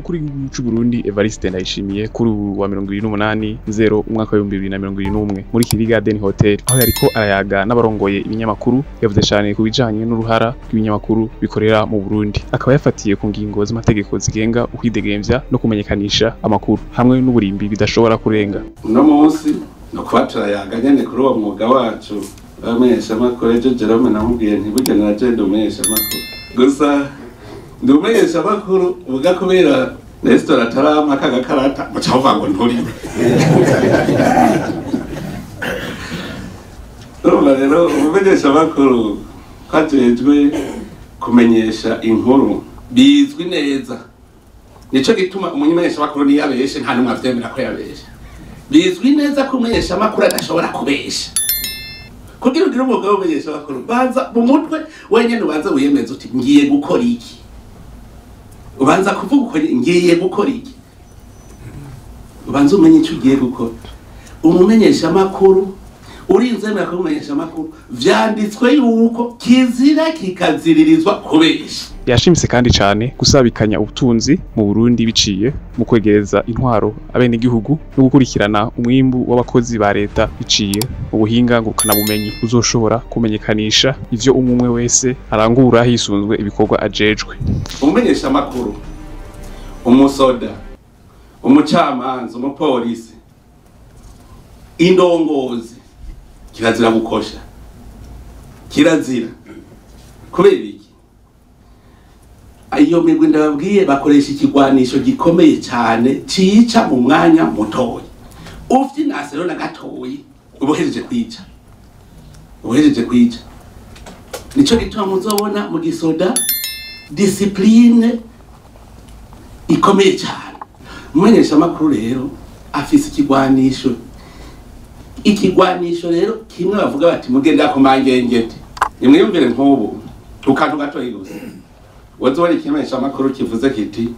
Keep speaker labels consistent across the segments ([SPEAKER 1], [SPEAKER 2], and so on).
[SPEAKER 1] umukuru w'igihugu cy'u Burundi Evaritse NDAYISHIMIYE kuri wa 28/0 umwaka wa 2021 muri Kigali Garden Hotel aho yariko arayaga n'abarongoye ibinyamakuru yavuze cyane kubijanye n'uruhara rw'ibinyamakuru bikorera mu Burundi akaba yafatiye ku ngingo z'amategeko zigenga ukwidegemvya no kumenyekanisha amakuru hamwe n'uburimbi bidashobora kurenga.
[SPEAKER 2] Uno munsi no kwatura yaga nyene kuri uwo mwuga wacu abamenyeshamakuru ejo Jerome namubwiye ntiburya naraje umenyeshamakuru gusa umenyeshamakuru uvuga kubera restaurant atarama kagakarata mucavuga ngo nturi rero umenyeshamakuru kwajejwe kumenyesha inkuru bizwi neza nico gituma umumenyeshamakuru ni yabeshe nta numwe avyemera ko yabeshe bizwi neza ko umumenyeshamakuru adashobora kubesha kugira ngo umugabo w'umumenyeshamakuru banza mu mutwe wenyene ubanza wiyemeza uti ngiye gukora iki ubanza kuvuga uko ngiye gukora iki ubanza umenye icyo ugiye gukora umumenyeshamakuru urinze mera ko umumenyeshamakuru vyanditswe yuko kizira kikaziririzwa kubesha.
[SPEAKER 1] Yashimise kandi cyane gusabikanya ubutunzi mu Burundi biciye mu kwegereza intwaro abene igihugu no gukurikirana umwimbu w'abakozi ba Reta biciye mu buhinga ngurukanabumenyi uzoshobora kumenyekanisha ivyo umwe wese arangura hisunzwe ibikorwa ajejwe.
[SPEAKER 2] Umumenyeshamakuru, umusoda, umucamanza, umupolisi, indongozi kirazira gukosha, kirazira kubera iki? Iyo migwi ndababwiye bakoresha ikigwanisho gikomeye cyane cica mu mwanya mutoyi. Ufite rero na gatoyi ubuhejeje kwica. Nico gituma muzobona mu gisoda discipline ikomeye cyane. Umumenyeshamakuru rero afise ikigwanisho rero kimwe bavuga bati mugenda ku mangengete. Nimwiyumvire nk'ubu tukantu gatoyi gusa. Wazobona ikimenyeshamakuru kivuze kiti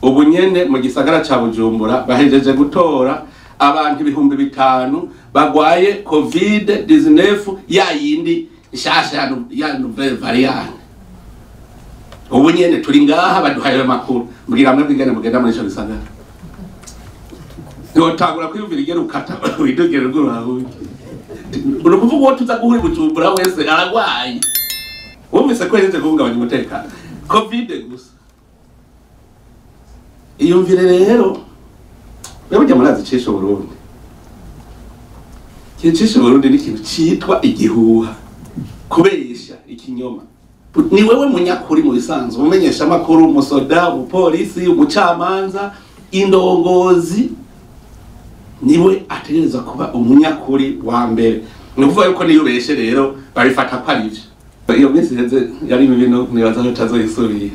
[SPEAKER 2] ubu nyene mu gisagara ca Bujumbura bahejeje gutora abantu 5,000 bagwaye COVID-19 yayindi ishasha ya nouvelle variante. Ubu nyene turi ngaha baduhaye amakuru mbwira mwe bigana mugenda muri ico gisagara. Yotangura kwiyumvira igera ukata widogera rw'uraho. Urukuvuga ngo tuza guhuri Bujumbura wese aragwaye. Wumvise ko yeze guhungabanya umutekano. COVID gusa. Iyumvire rero bajya murazi cisho Burundi. Cisho Burundi ni ikintu citwa igihuha. Kubesha ikinyoma. Ni wewe munyakuri mu bisanzwe umenyesha makuru umusoda, umupolisi, umucamanza, indongozi niwe ategereza kuba umunyakuri wa mbere. Nuvuga yuko niyo beshe rero babifata ko ari byo. Iyo minsi yari ibintu nibaza ko itazosubira.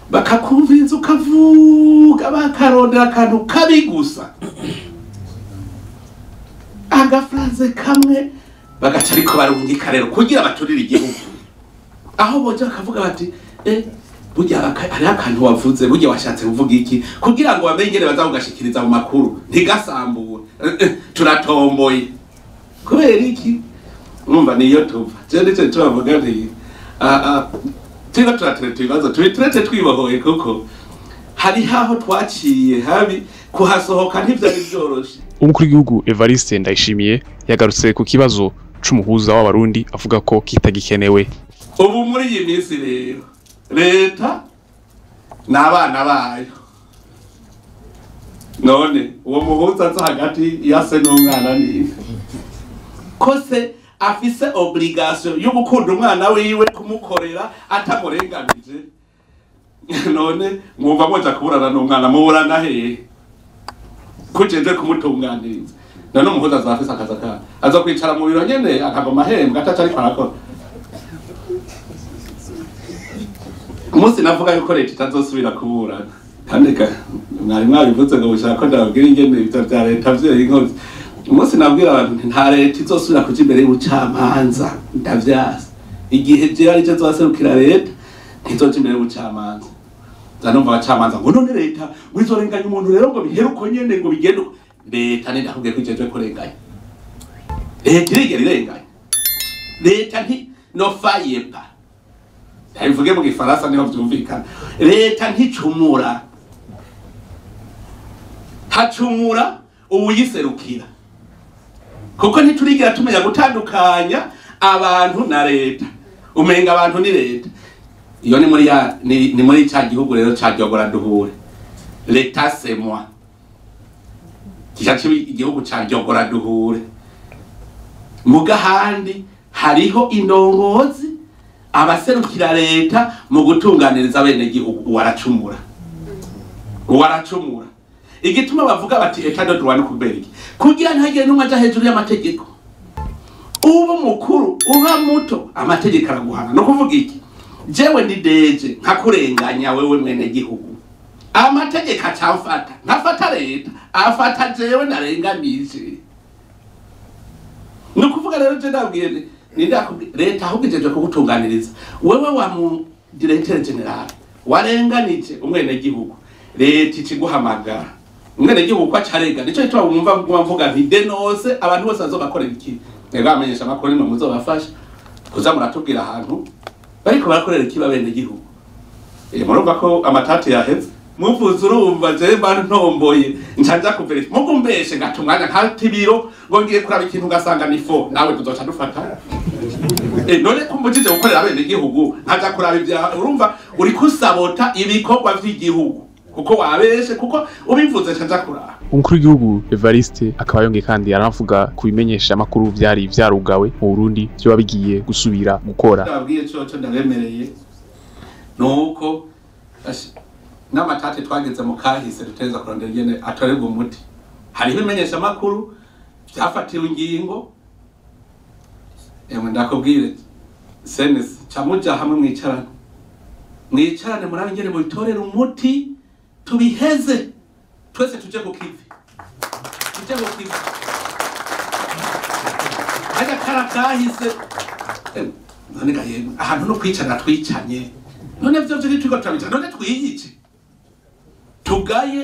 [SPEAKER 2] Bakakumvinza ukavuga bakarondera akantu kabi gusa. Agafraze kamwe bagaca ariko barungika rero kugira baturire igihugu. Aho boje bakavuga bati burya ari akantu wavuze burya washatse kuvuga iki kugira ngo bamenyere bazagashikiriza mu makuru ntigasambure turatomboye kubera iki umva niyo tuva cyo tubavuga nti tira turatrete ibibazo tubitrete twibohoye kuko hari haho twaciye habi kuhasohoka ntivyari byoroshe.
[SPEAKER 1] Umukuru w'igihugu Evaritse NDAYISHIMIYE yagarutse ku kibazo c'umuhuza w'abarundi avuga ko kitagikenewe.
[SPEAKER 2] Ubu muri iyi minsi rero Reta n'abana bayo none uwo muhuza aza hagati yase n'umwana ni kose afise obligation yo gukunda umwana wiwe kumukorera atamurenganije none mwumva moja kuburana n'umwana muburana hehe kujeje kumutunganiriza none umuhuza azafise akaza azokwicara mu biro nyene akagoma hembwa atacari kwarakora. Umunsi navuga yuko Reta itazosubira kuburana kandi mwari mwabivuze ngo bushaka ko ndababwira ingene ibyo bya Reta vy'inkozi. Umunsi nabwira abantu nta Reta izosubira kuja imbere y'ubucamanza ndavyaza igihe je ari cyo zoserukira Reta ntizoja imbere y'ubucamanza. Zanumva abacamanza ngo none Reta wizorenganya umuntu rero ngo biheruko nyene ngo bigende Reta ndakubwiye ko ijejwe kurenganya. Reta irenganya Reta nti no fayepa Bivuge mu Gifaransa niho byumvikana. Reta nticumura. hacumura uwuserukira, kuko ntiturigira tumenya gutandukanya abantu na leta, umenga abantu ni leta. Iyo ni muri cya gihugu rero cyajyogora duhure, Reta c'est moi, kijaciye igihugu cyajyogora duhure. Muga handi hariho indongozi abaserukira leta mu gutunganiriza bene gihugu, waracumura. Igituma bavuga bati etado duwane kuberiki kugira ntagire numwe aja hejuru y'amategeko. Ubu mukuru uba muto amategeko araguhana. No kuvuga iki, jewe ndi deje nkakurenganya wewe mwene gihugu, amategeko acamfata ntafata leta, afata jewe narenganije. No kuvuga rero je ndabwiye leta ahubwijeje kugutunganiriza wewe wa mu directeur general warenganije umwene gihugu, leta ikiguhamagara umwene gihugu ko acarega. Nico itwa mvuga nti denose abantu bose bazobakorera iki. Ego Ibimenyeshamakuru nimwe muzobafasha kuza muratubwira ahantu bariko barakorera iki babene gihugu. Murumva ko amatati yaheze, muvuze urumva je mba ntomboye ncanja kuverify mugumbeshe ngatumwanya nkatibiro ngo ngiye kuraba ikintu gasanga ni fo nawe tuzoca dufata. None kumujije gukorera abene gihugu ntaja kuraba ibya, urumva uri kusabota ibikorwa vy'igihugu kuko wabeshe, kuko ubivuze ntaja kuraba.
[SPEAKER 1] Umukuru w'igihugu Evariste akaba yongeye kandi aravuga ku bimenyeshamakuru vyari vyarugawe mu Burundi vyoba bigiye gusubira gukora.
[SPEAKER 2] Ndabwiye cyo ndabemereye nuko n'amatate twageze mu kahise duteza kurondera ingene atorerwa umuti. Hariho ibimenyeshamakuru vyafatiwe ingingo, ndakubwire senesi camuja hamwe mwicarane murabe ingene mubitorera umuti, tubiheze twese tuje kukivi. Haja karakahise none gaye ahantu no kwicana twicanye, none vyo vyo twiko turabica, none twiyice tugaye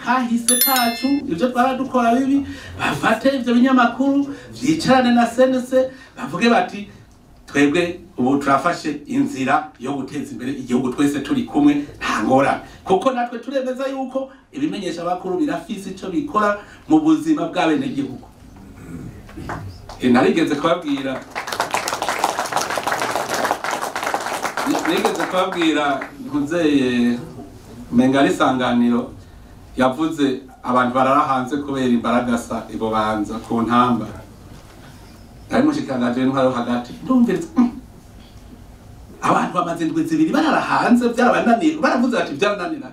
[SPEAKER 2] kahise kacu ivyo twaradukora bibi, bafate ivyo binyamakuru vyicarane na senese bavuge bati twebwe ubu turafashe inzira yo guteza imbere igihugu twese turi kumwe nta ngora, kuko natwe turemeza yuko ibimenyeshamakuru birafise ico bikora mu buzima bw'abene gihugu. Narigeze kubabwira nzeye mengari sanganiro yavuze abantu bararahanze kubera imbaragasa ibobanza ku ntamba. Ari mushikanganje ntwaro hagati ndumviriza abantu bamaze indwi zibiri bararahanze byarabananiye, baravuze ati byarananira.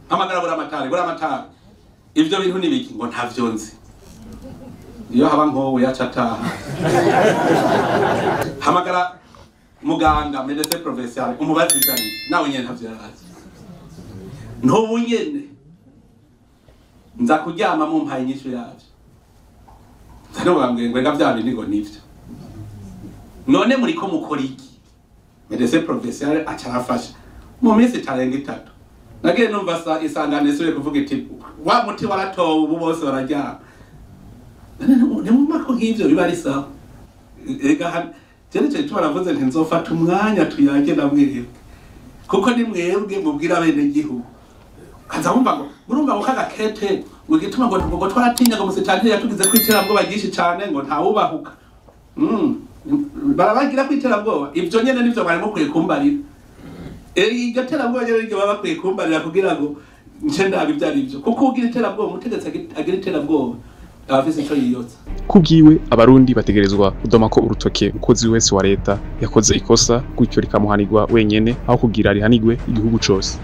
[SPEAKER 2] Hamagara bura amatari ivyo bintu nibiki ngo ntavyo nzi. Iyo haba nkowe yacataha hamagara muganga medecin provincial umubazizanye nawe nyene ntavyo yarazi. Ntobu nyene nza kuryama mu mpaye nyishu yavyo. Zano bambwiye ngo ngavyabe nigo nivyo. None muri ko mukora iki? Medecin provincial acarafasha mu minsi itarenga 3. Nagiye numva isangane sure kuvuga iti wa muti waratowe ubu bose bararyama. Ne mu mako nk'ivyo biba ari sawa. Ega cyo baravuze nti nzofata umwanya tuyage namwirwe, kuko ni mwebwe mubwira abene gihugu. Kaza murumva ngo kagakete ngo gituma ngo twaratinya ngo musitantire yatugize kwitera bwo bagishi cyane ngo ntawubahuka. Barabagira kwitera bwo ivyo nyene nivyo barimo kwekumbarira. Igatera bwo nyene ryo baba kwekumbarira kugira ngo nce ndabi byari ivyo, kuko ugira itera bwo mutegetse agira itera bwo abafise ico yiyotsa.
[SPEAKER 1] Kubwiwe abarundi bategerezwa kudoma ko urutoke ukozi wese wa leta yakoze ikosa gutyo rikamuhanirwa wenyene aho kugira rihanirwe igihugu cose.